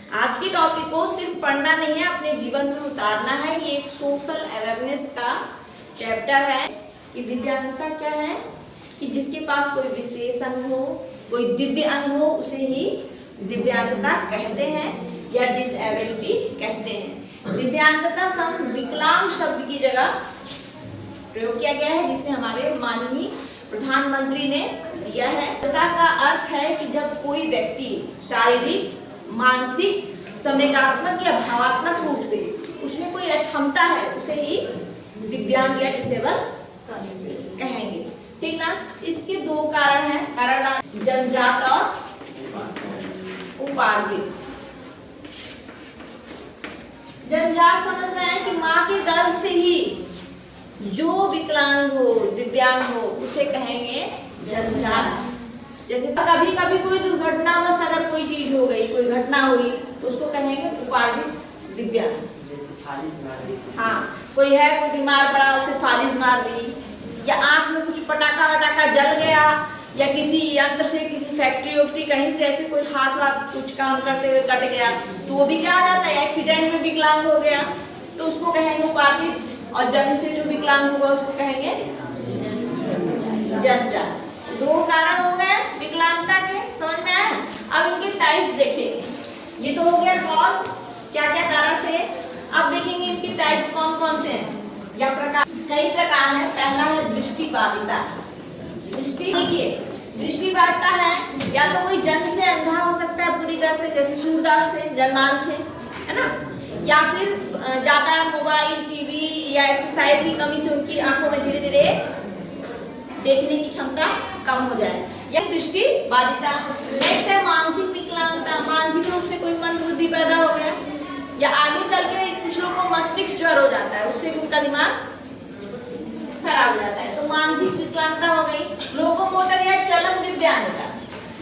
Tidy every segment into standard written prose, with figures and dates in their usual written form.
आज के टॉपिक को सिर्फ पढ़ना नहीं है, अपने जीवन में उतारना है। ये एक सोशल अवेयरनेस का चैप्टर है कि दिव्यांगता क्या है, कि जिसके पास कोई विशेष अंग हो, कोई दिव्य अंग हो, उसे ही दिव्यांगता कहते हैं या डिसएबिलिटी कहते हैं। दिव्यांगता शब्द विकलांग शब्द की जगह प्रयोग किया गया है, जिसे हमारे माननीय प्रधानमंत्री ने दिया है। दिव्यांगता का अर्थ है कि जब कोई व्यक्ति शारीरिक, मानसिक, संवेगात्मक या भावात्मक रूप से उसमें कोई अक्षमता है, उसे ही दिव्यांग या डिसेबल कहेंगे। ठीक ना। इसके दो कारण हैं, कारण जन्मजात और उपार्जित। जन्मजात समझ रहे हैं कि माँ के गर्भ से ही जो विकलांग हो, दिव्यांग हो, उसे कहेंगे जन्मजात। जैसे कभी कभी कोई दुर्घटनावश अगर कोई चीज हो गई, कोई घटना हुई, तो उसको कहेंगे उपार्जित दिव्यांग। हाँ, कोई है, कोई बीमार पड़ा, उसे फालिज मार दी, या आंख में कुछ पटाखा वटाखा जल गया, या किसी यंत्र से, किसी फैक्ट्री वैक्ट्री कहीं से ऐसे कोई हाथ वाथ कुछ काम करते हुए कट गया, तो वो भी क्या हो जाता है, एक्सीडेंट में विकलांग हो गया, तो उसको कहेंगे उपार्जित। और जन्म से जो विकलांग होगा उसको कहेंगे जन्मजात। दो कारण हो गए विकलांगता के, समझ में आया। अब इनके टाइप्स देखेंगे। ये तो हो गया कॉज, क्या क्या कारण थे। अब देखेंगे इनके टाइप्स कौन कौन से हैं या प्रकार। कई प्रकार हैं। पहला है दृष्टिबाधिता। दृष्टि देखिए, दृष्टिबाधिता है या तो कोई जन्म से अंधा हो सकता है पूरी तरह से, जैसे सूरदास थे, जन्मांध थे, है ना, या फिर ज्यादा मोबाइल, टीवी या एक्सरसाइज की कमी से उनकी आंखों में धीरे धीरे देखने की क्षमता कम हो जाए, या दृष्टि बाधिता। नेक्स्ट है मानसिक विकलांगता। मानसिक रूप से कोई मंदबुद्धि पैदा हो गया, या आगे चल के कुछ लोगों को मस्तिष्क ज्वर हो जाता है, उससे भी उनका दिमाग खराब हो जाता है, तो मानसिक विकलांगता हो गई। लोकोमोटर या चलन दिव्यांगता।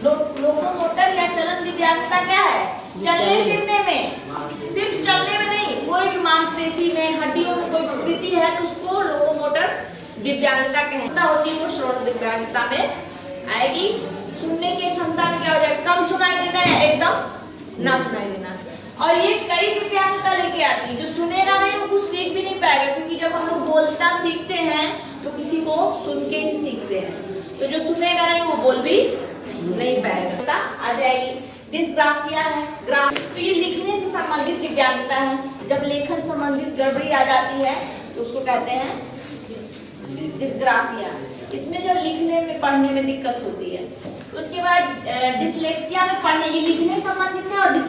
लोकोमोटर या चलन दिव्यांगता क्या है, चलने फिरने में, सिर्फ चलने में नहीं, कोई भी मांसपेशी में, हड्डियों में कोई विकृति है तो उसको लोकोमोटर दिव्यांगता कहता होती है, वो श्रवण दिव्यांगता में आएगी। सुनने की क्षमता में क्या हो जाएगा, कम सुनाई देना या एकदम ना सुनाई देना। और ये कई दिव्यांगता लेके आती है, जो सुनेगा नहीं वो कुछ सीख भी नहीं पाएगा, क्योंकि जब हम लोग बोलता सीखते हैं तो किसी को सुन के ही सीखते हैं, तो जो सुनेगा नहीं वो बोल भी नहीं पाएगा, आ जाएगी। डिस्ग्राफिया है, ग्राफ, तो ये लिखने से संबंधित दिव्यांगता है। जब लेखन संबंधित गड़बड़ी आ जाती है तो उसको कहते हैं डिस्ग्राफिया। इसमें जब लिखने में, पढ़ने में दिक्कत होती है। उसके बाद डिसलेक्सिया में पढ़ने, ये लिखने संबंधित है और